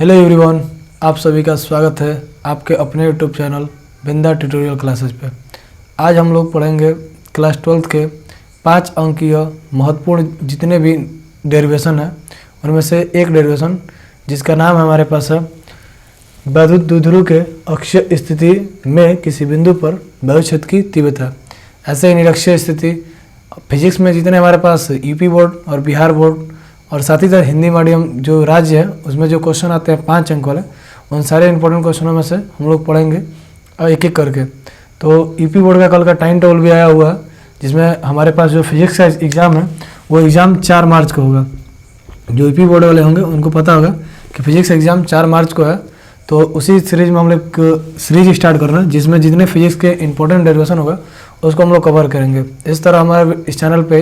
Hello everyone, आप सभी का स्वागत है आपके अपने यूट्यूब चैनल बिंदा ट्यूटोरियल क्लासेस पे। आज हम लोग पढ़ेंगे क्लास 12th के 5 अंकीय महत्वपूर्ण जितने भी डेरिवेशन है उनमें से एक डेरिवेशन जिसका नाम हमारे पास है वैद्युत द्विध्रुव के अक्षीय स्थिति में किसी बिंदु पर वैद्युत क्षेत्र की तीव्रता। ऐसे ही निरक्षीय स्थिति फिजिक्स में जितने हमारे पास यूपी बोर्ड और बिहार बोर्ड और साथ ही साथ हिंदी मीडियम जो राज्य है उसमें जो क्वेश्चन आते हैं 5 अंक वाले, उन सारे इंपॉर्टेंट क्वेश्चनों में से हम लोग पढ़ेंगे और एक एक करके। तो यूपी बोर्ड का कल का टाइम टेबल भी आया हुआ है जिसमें हमारे पास जो फिजिक्स का एग्ज़ाम है वो एग्ज़ाम 4 मार्च को होगा। जो यूपी बोर्ड वाले होंगे उनको पता होगा कि फिजिक्स एग्ज़ाम 4 मार्च को है। तो उसी सीरीज में हम लोग सीरीज स्टार्ट कर रहे हैं जिसमें जितने फिजिक्स के इंपॉर्टेंट डेरिवेशन होगा उसको हम लोग कवर करेंगे। इस तरह हमारे इस चैनल पे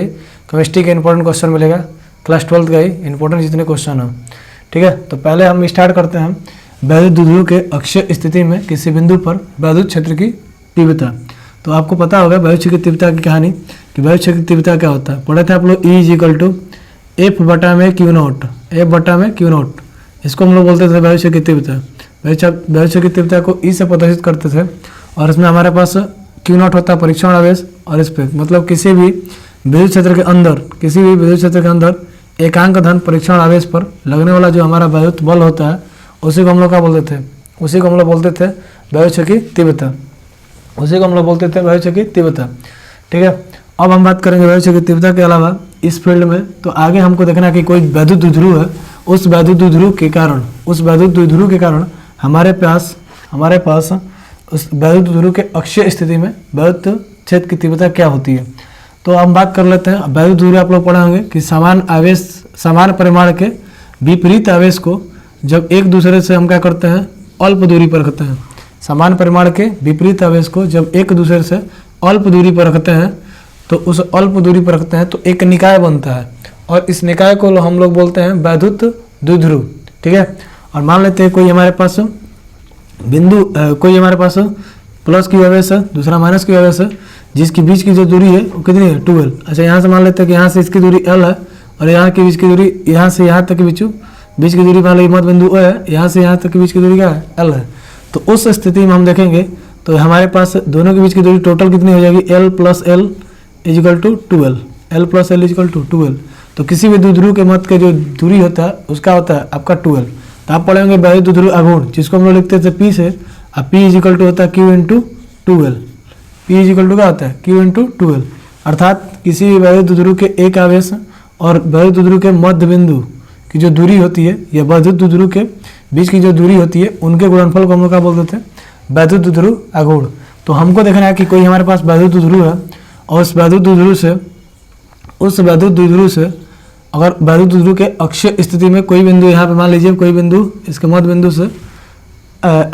केमिस्ट्री के इंपॉर्टेंट क्वेश्चन मिलेगा, क्लास 12th का ही इंपॉर्टेंट जितने क्वेश्चन हैं। ठीक है, तो पहले हम स्टार्ट करते हैं वैद्युत द्विध्रुव के अक्षीय स्थिति में किसी बिंदु पर वैद्युत क्षेत्र की तीव्रता। तो आपको पता होगा वैद्युत क्षेत्र की तीव्रता की कहानी कि वैद्युत क्षेत्र की तीव्रता क्या होता है। पढ़े थे आप लोग E = F/Q0, F/Q0। इसको हम लोग बोलते थे वैद्युत क्षेत्र की तीव्रता। वैद्युत क्षेत्र की तीव्रता को E से प्रदर्शित करते थे और इसमें हमारे पास Q0 होता है परीक्षण आवेश, और इस पर मतलब किसी भी विद्युत क्षेत्र के अंदर एकांक धन परीक्षण आवेश पर लगने वाला जो हमारा वैद्युत बल होता है उसी को हम लोग क्या बोलते थे, उसी को हम लोग बोलते थे वैद्युत क्षेत्र की तीव्रता, उसी को हम लोग बोलते थे वैद्युत क्षेत्र की तीव्रता। ठीक है, अब हम बात करेंगे वैद्युत क्षेत्र की तीव्रता के अलावा इस फील्ड में। तो आगे हमको देखना है कि कोई वैद्युत द्विध्रुव है, उस वैद्युत द्विध्रुव के कारण हमारे पास उस वैद्युत द्विध्रुव के अक्षीय स्थिति में वैद्युत क्षेत्र की तीव्रता क्या होती है। तो हम बात कर लेते हैं वैद्युत द्विध्रुव। आप लोग पढ़े होंगे कि समान परिमाण के विपरीत आवेश को जब एक दूसरे से हम क्या करते हैं, अल्प दूरी पर रखते हैं। समान परिमाण के विपरीत आवेश को जब एक दूसरे से अल्प दूरी पर रखते हैं तो उस अल्प दूरी पर रखते हैं तो एक निकाय बनता है और इस निकाय को हम लोग बोलते हैं वैद्युत द्विध्रुव। ठीक है, और मान लेते हैं कोई हमारे पास प्लस की आवेश है, दूसरा माइनस की आवेश है, जिसकी बीच की जो दूरी है वो कितनी है, 12। अच्छा, यहाँ से मान लेते हैं कि यहाँ से इसकी दूरी L है और यहाँ की बीच की दूरी, यहाँ से यहाँ तक की बीच की दूरी मान लो मध्य बिंदु O है, यहाँ से यहाँ तक की बीच की दूरी क्या है, L है। तो उस स्थिति में हम देखेंगे तो हमारे पास दोनों के बीच की दूरी टोटल कितनी हो जाएगी, L + L = 12। तो किसी भी द्विध्रुव के मध्य के जो दूरी होता है उसका होता है आपका 12। तो आप पढ़ेंगे वैद्युत द्विध्रुव आघूर्ण, जिसको हम लोग लिखते थे P से, अब P = होता है Q × 12। P = क्या होता है, Q × 12। अर्थात किसी भी वैद्युत द्विध्रुव के एक आवेश और वैद्युत द्विध्रुव के मध्य बिंदु की जो दूरी होती है या वैद्युत द्विध्रुव के बीच की जो दूरी होती है उनके गुणनफल को हम लोग क्या बोलते थे, वैद्युत द्विध्रुव आघूर्ण। तो हमको देखना है कि कोई हमारे पास वैद्युत द्विध्रुव है और उस वैद्युत द्विध्रुव से अगर वैद्युत द्विध्रुव के अक्षीय स्थिति में कोई बिंदु यहाँ पे मान लीजिए, कोई बिंदु इसके मध्य बिंदु से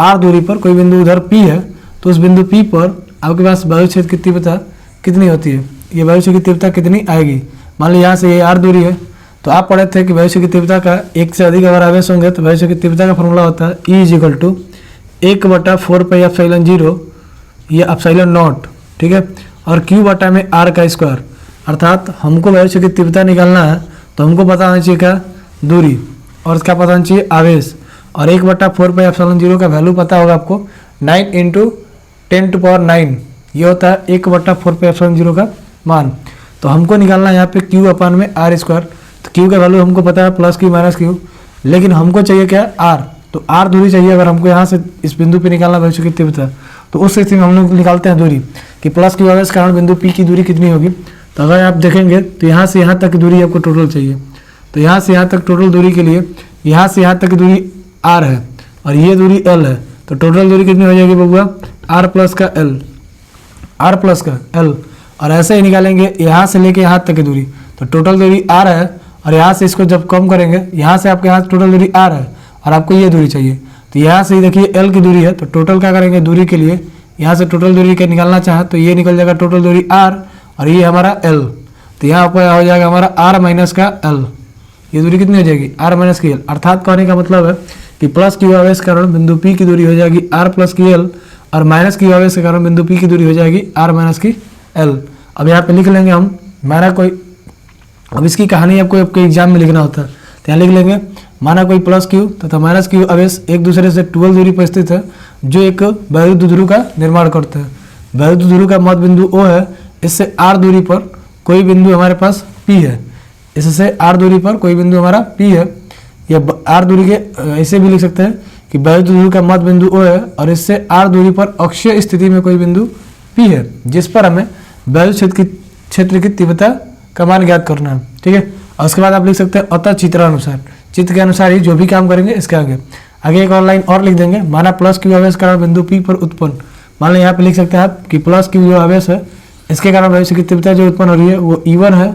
r दूरी पर कोई बिंदु उधर P है, तो उस बिंदु P पर आपके पास वैद्युत क्षेत्र की तीव्रता कितनी होती है, ये वैद्युत क्षेत्र की तीव्रता कितनी आएगी। मान लीजिए यहाँ से ये r दूरी है, तो आप पढ़े थे कि वैद्युत क्षेत्र की तीव्रता का एक से अधिक अगर आवेश होंगे तो वैद्युत क्षेत्र की तीव्रता का फॉर्मूला होता है E = 1/4πε0 या ε0। ठीक है, और Q/r²। अर्थात हमको वैद्युत क्षेत्र की तीव्रता निकालना है तो हमको पता होना चाहिए क्या, दूरी, और क्या पता होना चाहिए, आवेश। और 1/4πε0 का वैल्यू पता होगा आपको 9 × 10⁹ ये होता है 1/4πε0 का मान। तो हमको निकालना है यहाँ पे Q/r²। तो Q का वैल्यू हमको पता है +Q - Q, लेकिन हमको चाहिए क्या, R। तो R दूरी चाहिए अगर हमको यहाँ से इस बिंदु पे निकालना वैद्युत क्षेत्र की तीव्रता। तो उस स्थिति में हम लोग निकालते हैं दूरी कि +Q आवेश के कारण बिंदु P की दूरी कितनी होगी। तो अगर आप देखेंगे तो यहाँ से यहाँ तक की दूरी आपको टोटल चाहिए। तो यहाँ से यहाँ तक टोटल दूरी के लिए यहाँ से यहाँ तक की दूरी R है और ये दूरी L है। तो टोटल दूरी कितनी हो जाएगी बबुआ, R प्लस का L। और ऐसे ही निकालेंगे यहाँ से लेके यहाँ तक की दूरी, तो टोटल दूरी R है और यहाँ से इसको जब कम करेंगे, यहाँ से आपके यहाँ टोटल दूरी R है और आपको ये दूरी चाहिए। तो यहाँ से देखिए L की दूरी है, तो टोटल क्या करेंगे दूरी के लिए, यहाँ से टोटल दूरी के निकालना चाहे तो ये निकल जाएगा टोटल दूरी R और ये हमारा L। तो यहाँ पर हो जाएगा हमारा R - का L। ये दूरी कितनी हो जाएगी, R - की L। अर्थात कहने का मतलब है कि +Q आवेश के कारण बिंदु P की दूरी हो जाएगी R + की L और -Q आवेश के कारण बिंदु P की दूरी हो जाएगी R - की L। अब यहाँ पे लिख लेंगे हम, अब इसकी कहानी आपको एग्जाम में लिखना होता है, तो यहाँ लिख लेंगे माना कोई प्लस क्यू तथा माइनस क्यू आवेश एक दूसरे से 12 दूरी पर स्थित है जो एक वैद्युत ध्रुव का निर्माण करते हैं। वैद्युत ध्रुव का मध्य बिंदु O है, इससे r दूरी पर कोई बिंदु हमारे पास P है, इससे r दूरी पर कोई बिंदु हमारा P है, या r दूरी के ऐसे भी लिख सकते हैं कि वैद्युत ध्रुव का मध्य बिंदु O है और इससे r दूरी पर अक्षीय स्थिति में कोई बिंदु P है जिस पर हमें वैद्युत क्षेत्र की तीव्रता का मान ज्ञात करना है। ठीक है, और उसके बाद आप लिख सकते हैं अतः चित्रानुसार, चित्र के अनुसार ही जो भी काम करेंगे इसके आगे एक और लाइन और लिख देंगे। माना प्लस क्यू आवेश कारण बिंदु P पर उत्पन्न, मान लो यहाँ पे लिख सकते हैं आप कि प्लस क्यू जो आवेश है इसके कारण वैद्युत की तीव्रता जो उत्पन्न हो रही है वो E1 है,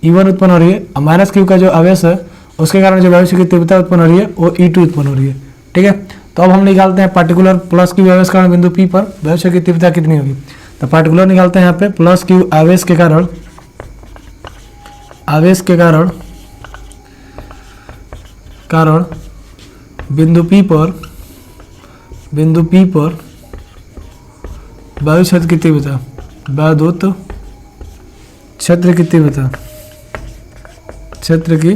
E1 उत्पन्न हो रही है, और माइनस क्यू का जो आवेश है उसके कारण जो वैद्युत की तीव्रता उत्पन्न हो रही है वो E2 उत्पन्न हो रही है। ठीक है, तो अब हम निकालते हैं पार्टिकुलर प्लस क्यू आवेश कारण बिंदु P पर वैद्युत की तीव्रता कितनी होगी। तो पार्टिकुलर निकालते हैं यहाँ पे प्लस क्यू आवेश के कारण बिंदु P पर वैद्युत क्षेत्र की तीव्रता, वैद्युत क्षेत्र की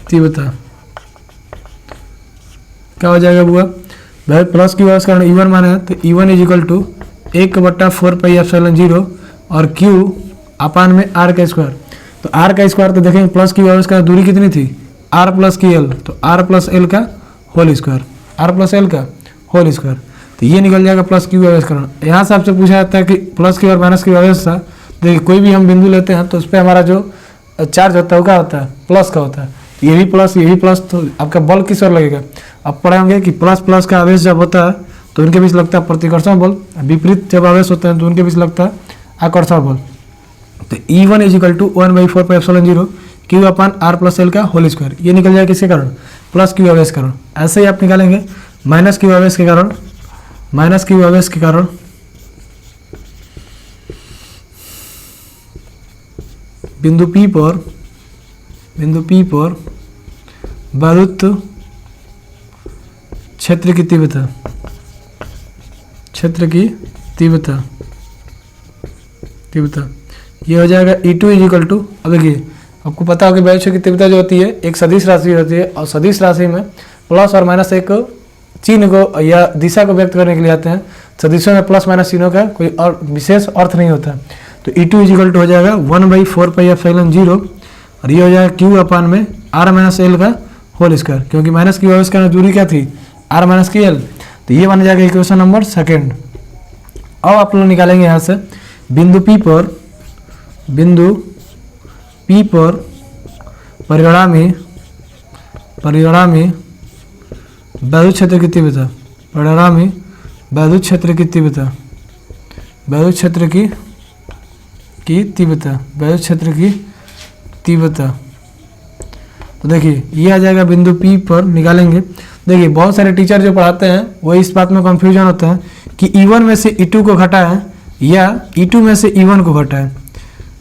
तीव्रता क्या हो जाएगा बुआ, प्लस क्यू आवेश कारण E1 माना है तो E1 इज इक्वल टू 1/4πε0 और Q अपान में R का स्क्वायर। तो R का स्क्वायर तो देखेंगे प्लस क्यू आवेश का दूरी कितनी थी R प्लस की L, तो R प्लस L का whole square, R plus L का होल स्क्वायर, तो ये निकल जाएगा प्लस क्यू आवेश कारण। यहाँ से आपसे पूछा जाता है कि प्लस क्यू और माइनस क्यू आवेश था, देखिए कोई भी हम बिंदु लेते हैं तो उस पर हमारा जो चार्ज होता है वो क्या होता है, प्लस का होता है, ये भी प्लस, तो आपका बल किस ओर लगेगा। अब पढ़े होंगे कि प्लस प्लस का आवेश जब होता है तो उनके बीच लगता है प्रतिकर्षण बल, विपरीत जब आवेश होता है तो उनके बीच लगता है आकर्षण बल। तो E1 is equal to 1/4πε0 Q upon R plus L का होल स्क्वायर, ये निकल जाएगा किसके कारण, प्लस क्यू आवेश कारण। ऐसे ही आप निकालेंगे माइनस क्यू आवेश के कारण बिंदु P पर वैद्युत क्षेत्र की तीव्रता ये हो जाएगा E2 इज इक्वल टू, अब देखिए आपको पता होगा वैद्युत की तीव्रता जो होती है एक सदिश राशि होती है, और सदिश राशि में प्लस और माइनस एक चिन्ह को या दिशा को व्यक्त करने के लिए आते हैं। सदिशों में प्लस माइनस चिन्हों का कोई और विशेष अर्थ नहीं होता। तो E2 इज इक्वल टू हो जाएगा 1/4πε0 और ये हो जाएगा Q अपान में R माइनस L का होल स्क्वायर, क्योंकि माइनस क्यू आवेश का दूरी क्या थी R माइनस की L, तो ये बन जाएगा इक्वेशन नंबर सेकेंड। अब आप लोग निकालेंगे यहाँ से बिंदु P पर परिणामी वैद्युत क्षेत्र की तीव्रता, तो देखिए ये आ जाएगा बिंदु P पर निकालेंगे। देखिए बहुत सारे टीचर जो पढ़ाते हैं वो इस बात में कंफ्यूजन होता है कि E1 में से E2 को घटाएं या E2 में से E1 को घटाएं,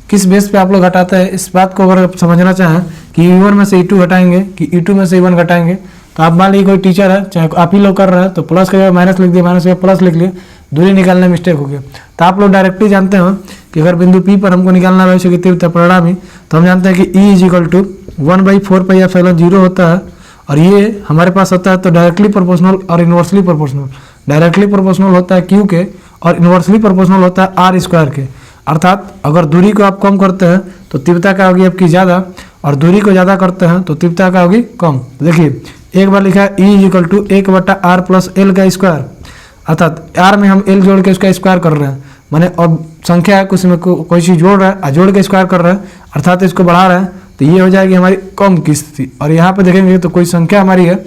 किस बेस पे आप लोग घटाते हैं इस बात को अगर आप समझना चाहें कि E1 में से E2 घटाएंगे कि E2 में से E1 घटाएंगे, तो आप मान लीजिए कोई टीचर है चाहे आप ही लोग कर रहे हैं तो प्लस का माइनस लिख दिया, माइनस का प्लस लिख लिया, दूरी निकालने में मिस्टेक हो गया। तो आप लोग डायरेक्टली जानते हो कि अगर बिंदु P पर हमको निकालना है वैसे की तीव्रता परिणामी, तो हम जानते हैं कि E इज इक्वल टू 1/4πε0 होता है, और ये हमारे पास होता है तो डायरेक्टली प्रोपोर्शनल और इन्वर्सली प्रोपोर्शनल। डायरेक्टली प्रोपोर्शनल होता है Q के और इन्वर्सली प्रोपोर्शनल होता है R स्क्वायर के, अर्थात अगर दूरी को आप कम करते हैं तो तीव्रता क्या होगी आपकी ज़्यादा, और दूरी को ज़्यादा करते हैं तो तीव्रता क्या होगी कम। देखिए एक बार लिखा है E is equal to 1/R plus L का स्क्वायर, अर्थात R में हम L जोड़ के उसका स्क्वायर कर रहे हैं, माने और संख्या है कुछ में कोई चीज़ जोड़ रहा है जोड़ के स्क्वायर कर रहा है, अर्थात इसको बढ़ा रहे हैं, तो ये हो जाएगी हमारी कम की स्थिति। और यहाँ पे देखेंगे तो कोई संख्या हमारी है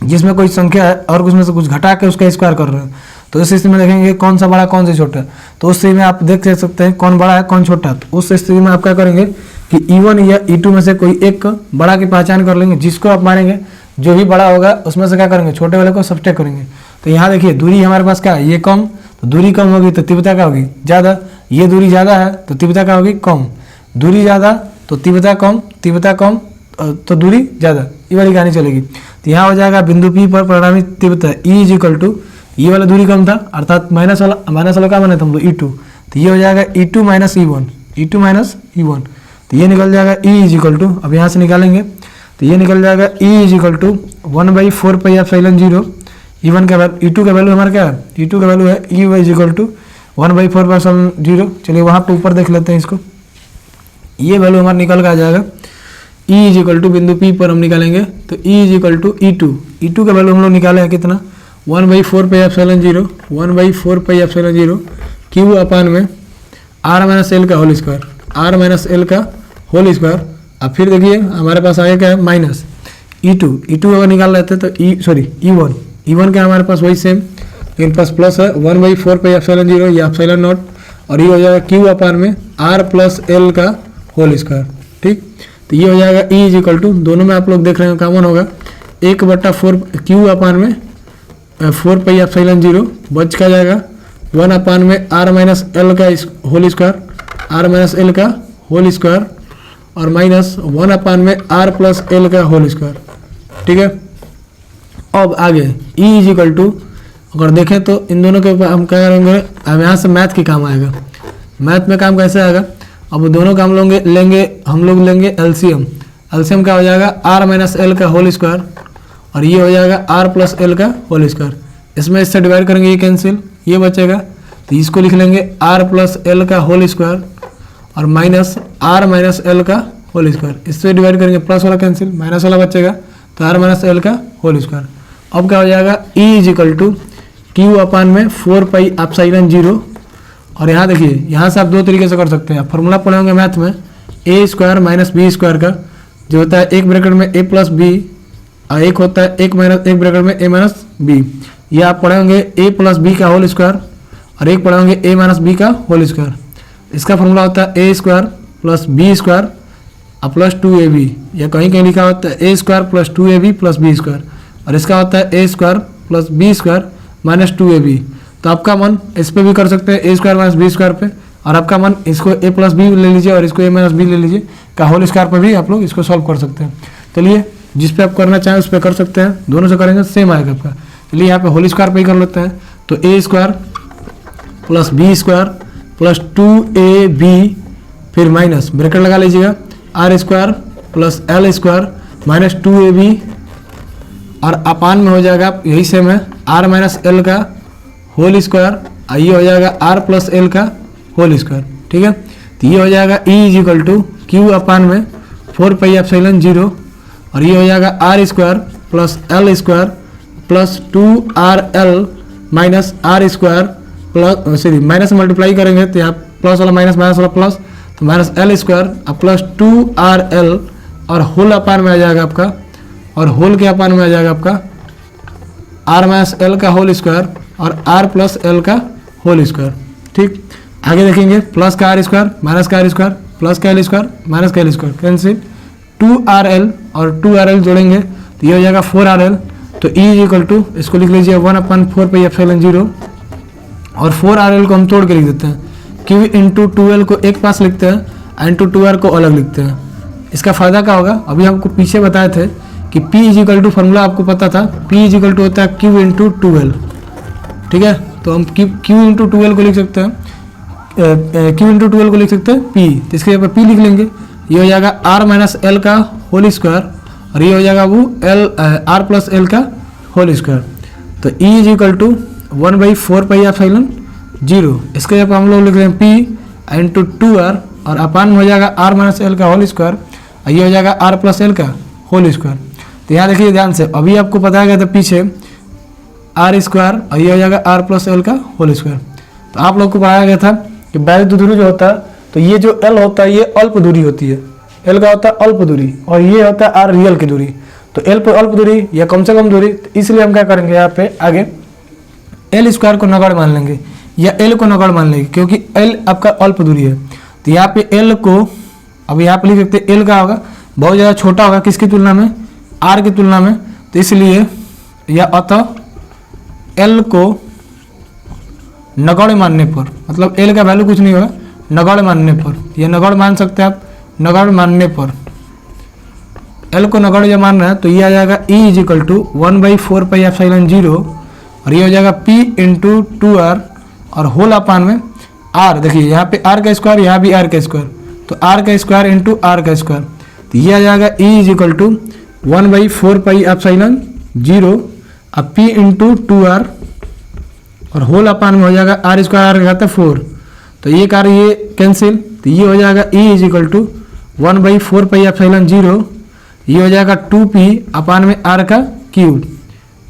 जिसमें कोई संख्या है और उसमें से कुछ घटा के उसका स्क्वायर कर रहे हैं, तो इस स्थिति में देखेंगे कौन सा बड़ा कौन सा छोटा है, तो उस स्थिति में आप देख सकते हैं कौन बड़ा है कौन छोटा है। तो उस स्थिति में आप क्या करेंगे कि E1 या E2 में से कोई एक बड़ा की पहचान कर लेंगे, जिसको आप मानेंगे जो भी बड़ा होगा उसमें से क्या करेंगे छोटे वाले को सब्सट्रैक्ट करेंगे। तो यहाँ देखिए दूरी हमारे पास क्या है, ये कम, तो दूरी कम होगी तो तीव्रता क्या होगी ज़्यादा, ये दूरी ज़्यादा है तो तीव्रता क्या होगी कम, दूरी ज़्यादा तो तीव्रता कम तो दूरी ज़्यादा, ये वाली कहानी चलेगी। तो यहाँ हो जाएगा बिंदु P पर परिणामी तीव्रता E इज इक्वल टू, ये वाला दूरी कम था अर्थात माइनस वाला क्या बने थे हम लोग E2, तो ये हो जाएगा E2 माइनस E1, तो ये निकल जाएगा E इज इक्वल टू, अब यहाँ से निकालेंगे तो ये निकल जाएगा E is equal to 1/4πε0। E1 का वैल्यू, E2 का वैल्यू हमारा क्या है, E2 का वैल्यू है ई इज इक्वल टू 1/4πε0। चलिए वहाँ पे ऊपर देख लेते हैं इसको। ये वैल्यू हमारा निकल के आ जाएगा ई इज इक्वल टू, बिंदु पी पर हम निकालेंगे तो ई इज इक्वल टू E2 का वैल्यू हम लोग निकाले हैं कितना, 1/4πε0, 1/4πε0 क्यू अपान में r माइनस एल का whole square, r minus L का होल स्क्वायर। अब फिर देखिए हमारे पास आगे क्या है, माइनस E2 अगर निकाल लेते तो E1 का हमारे पास वही सेम, लेकिन पास प्लस है 1/4πε0 या एप्सिलॉन नॉट, और ये हो जाएगा क्यू अपान में r प्लस एल का होल स्क्वायर। ठीक, तो ये हो जाएगा ई इज इक्वल टू, दोनों में आप लोग देख रहे हैं कॉमन होगा, 1/4 क्यू अपान में 4πε0 बच का जाएगा 1 अपान में r माइनस एल का whole square, r minus L का होल स्क्वायर, और माइनस 1 अपान में r प्लस एल का होल स्क्वायर। ठीक है, अब आगे ई इज इक्वल टू, अगर देखें तो इन दोनों के ऊपर हम क्या करेंगे, अब यहाँ से मैथ के काम आएगा। मैथ में काम कैसे आएगा, अब दोनों का हम लोग लेंगे एलसीएम क्या हो जाएगा, r माइनस एल का होल स्क्वायर, और ये हो जाएगा r प्लस एल का होल स्क्वायर। इसमें इससे डिवाइड करेंगे, ये कैंसिल, ये बचेगा, तो इसको लिख लेंगे r प्लस एल का होल स्क्वायर और माइनस r माइनस एल का होल स्क्वायर। इससे डिवाइड करेंगे, प्लस वाला कैंसिल, माइनस वाला बचेगा, तो r माइनस एल का होल स्क्वायर। अब क्या हो जाएगा, E is equal to Q upon में 4πε0, और यहाँ देखिए, यहाँ से आप दो तरीके से कर सकते हैं। फॉर्मूला पढ़े होंगे मैथ में, ए स्क्वायर माइनस बी स्क्वायर का, जो होता है एक ब्रैकेट में ए प्लस बी, और एक होता है एक ब्रैकेट में ए माइनस बी। ये आप पढ़े होंगे ए प्लस बी का होल स्क्वायर, और एक पढ़े होंगे ए माइनस बी का होल स्क्वायर। इसका फॉर्मूला होता है A square plus B square plus 2ab, या कहीं कहीं लिखा होता है A square plus 2ab plus B square, और इसका होता है A square plus B square minus 2ab। तो आपका मन इस पर भी कर सकते हैं, ए स्क्वायर माइनस बी स्क्वायर पे, और आपका मन इसको ए प्लस बी ले लीजिए और इसको ए माइनस बी ले लीजिए का होल स्क्वायर पर भी आप लोग इसको सॉल्व कर सकते हैं। चलिए जिस पे आप करना चाहें उस पर कर सकते हैं, दोनों से करेंगे सेम आएगा आपका। चलिए यहाँ पे होल स्क्वायर पे ही कर लेते हैं, तो A square plus B square plus 2ab, फिर माइनस ब्रैकेट लगा लीजिएगा, R square plus L square minus 2ab, और अपान में हो जाएगा यही सेम है, आर माइनस एल का होल स्क्वायर, ये हो जाएगा आर प्लस एल का होल स्क्वायर। ठीक है, तो ये हो जाएगा E is equal to Q upon में 4πε0, और ये हो जाएगा R square plus L square plus 2rl minus R square plus, sorry minus multiply करेंगे तो यहाँ प्लस वाला माइनस, माइनस वाला प्लस, तो minus L square plus 2rl, और होल अपान में आ जाएगा आपका, और होल के अपान में आ जाएगा आपका आर माइनस एल का होल स्क्वायर और आर प्लस एल का होल स्क्वायर। ठीक, आगे देखेंगे, प्लस का आर स्क्वायर माइनस का आर स्क्वायर प्लस का एल स्क्वायर माइनस का एल स्क्वायर कैंसिल, 2rl और 2rl जोड़ेंगे तो ये हो जाएगा 4rl। तो ई इज इक्वल टू, इसको लिख लीजिए 1/4πε0, और 4rl को हम तोड़ के लिख देते हैं, क्यू इंटू 2l को एक पास लिखते हैं, इंटू 2r को अलग लिखते हैं। इसका फायदा क्या होगा, अभी हमको पीछे बताए थे कि P is equal to, formula आपको पता था, P इज इक्वल टू होता है Q इंटू 2l। ठीक है, तो हम Q इंटू 2l को लिख सकते हैं, Q इंटू 2l को लिख सकते हैं P, तो इसके ऊपर P लिख लेंगे, ये हो जाएगा r माइनस एल का होल स्क्वायर, और ये हो जाएगा वो आर प्लस एल का होल स्क्वायर। तो ई इज इक्वल टू 1/4πε0, इसके जब हम लोग लिख रहे हैं P इंटू 2r, और अपान में हो जाएगा r माइनस एल का होल स्क्वायर, और ये हो जाएगा r प्लस एल का होल स्क्वायर। तो यहाँ देखिए ध्यान से, अभी आपको बताया गया था पीछे आर स्क्वायर, और ये हो जाएगा r प्लस एल का होल स्क्वायर। तो आप लोग को बताया गया था कि वैध दूरी जो होता है, तो ये जो l होता है ये अल्प दूरी होती है, l का होता है अल्प दूरी, और ये होता है r रियल की दूरी। तो l पर अल्प दूरी या कम से कम दूरी, तो इसलिए हम क्या करेंगे यहाँ पे आगे l स्क्वायर को नगण्य मान लेंगे या l को नगण्य मान लेंगे, क्योंकि l आपका अल्प दूरी है। तो यहाँ पे l को अब यहाँ पे लिख सकते हैं, l का होगा बहुत ज़्यादा छोटा होगा किसकी तुलना में, r की तुलना में, तो इसलिए या अतः l को नगण्य मानने पर, मतलब l का वैल्यू कुछ नहीं होगा, नगण्य मानने पर, ये नगण्य मान सकते हैं आप, नगण्य मानने पर l को नगण्य जब मान रहे हैं तो ये आ जाएगा e इज इक्वल टू 1/4πε0, और ये हो जाएगा p इंटू 2r, और होल अपान में r, देखिए यहाँ पे r का स्क्वायर, यहाँ भी r का स्क्वायर, तो r का स्क्वायर इंटू r का स्क्वायर, तो ये आ जाएगा e इज इक्वल टू 1/4πε0 अब P इंटू 2R और होल अपान में हो जाएगा R स्क्वायर, R कहता है 4, तो ये कार ये कैंसिल, तो ये हो जाएगा E इज इक्वल टू 1/4πε0, ये हो जाएगा 2P अपान में R का क्यूब,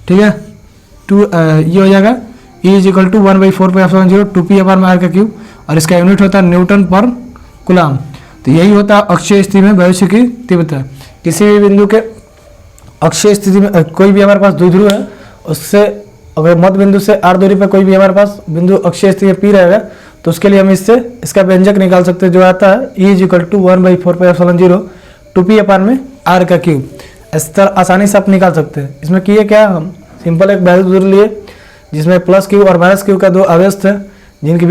ठीक है। ये हो जाएगा E is equal to 1/4πε0 2P अपान में R का क्यूब, और इसका यूनिट होता है न्यूटन पर कूलम। तो यही होता है अक्षीय स्थिति में वैभव की तीव्रता। किसी भी बिंदु के अक्षीय स्थिति में कोई भी हमारे पास द्विध्रुव है, उससे अगर मध्य बिंदु से R दूरी पर कोई भी हमारे पास बिंदु अक्षीय स्थिति में P रहेगा, तो उसके लिए हम इससे इसका व्यंजक निकाल सकते हैं, जो आता है E is equal to 1/4πε0 2P अपान में R का क्यूब। इस तरह आसानी से आप निकाल सकते हैं। इसमें किए क्या, हम सिंपल एक वैल्यू दूरी लिए जिसमें प्लस क्यू और माइनस क्यू का दो अवयव थे, जिनके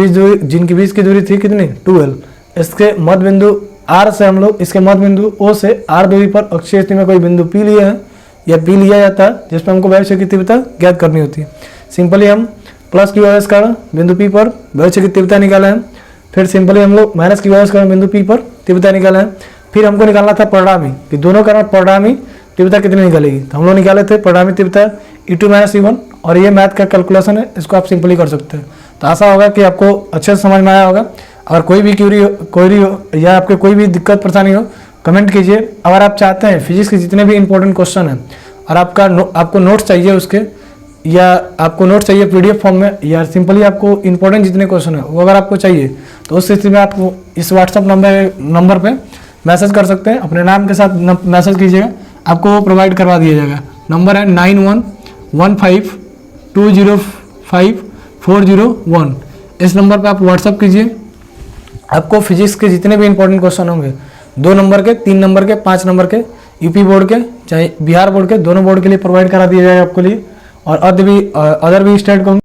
बीच की दूरी थी कितनी 12। इसके मध्य बिंदु R से हम लोग इसके मध्य बिंदु O से R दूरी पर अक्षीय स्थिति में कोई बिंदु P लिए हैं या P लिया जाता है, जिसमें हमको वैभव की तीव्रता ज्ञात करनी होती है। सिंपली हम प्लस क्यू आवेश कारण बिंदु P पर वैभव की तीव्रता निकाला है, फिर सिंपली हम लोग माइनस क्यू आवेश कारण बिंदु P पर तीव्रता निकाला है। फिर हमको निकालना था परिणामी कि दोनों कारण परिणामी तीव्रता कितनी निकलेगी, तो हम लोग निकाले थे परिणामी तीव्रता E2 - E1, और ये मैथ का कैलकुलेशन है, इसको आप सिंपली कर सकते हैं। तो आशा होगा कि आपको अच्छे से समझ में आया होगा। अगर कोई भी क्वेरी हो या आपके कोई भी दिक्कत परेशानी हो, कमेंट कीजिए। अगर आप चाहते हैं फिजिक्स के जितने भी इंपॉर्टेंट क्वेश्चन हैं और आपको नोट्स चाहिए उसके, या आपको नोट्स चाहिए PDF फॉर्म में, या सिंपली आपको इंपॉर्टेंट जितने क्वेश्चन है वो अगर आपको चाहिए, तो उस स्थिति में आप इस व्हाट्सअप नंबर पे मैसेज कर सकते हैं। अपने नाम के साथ मैसेज कीजिएगा, आपको वो प्रोवाइड करवा दिया जाएगा। नंबर है 9115205401। इस नंबर पे आप व्हाट्सअप कीजिए। आपको फिजिक्स के जितने भी इंपॉर्टेंट क्वेश्चन होंगे, 2 नंबर के, 3 नंबर के, 5 नंबर के, यूपी बोर्ड के चाहे बिहार बोर्ड के, दोनों बोर्ड के लिए प्रोवाइड करा दिया जाएगा आपके लिए। और अदर भी स्टेट को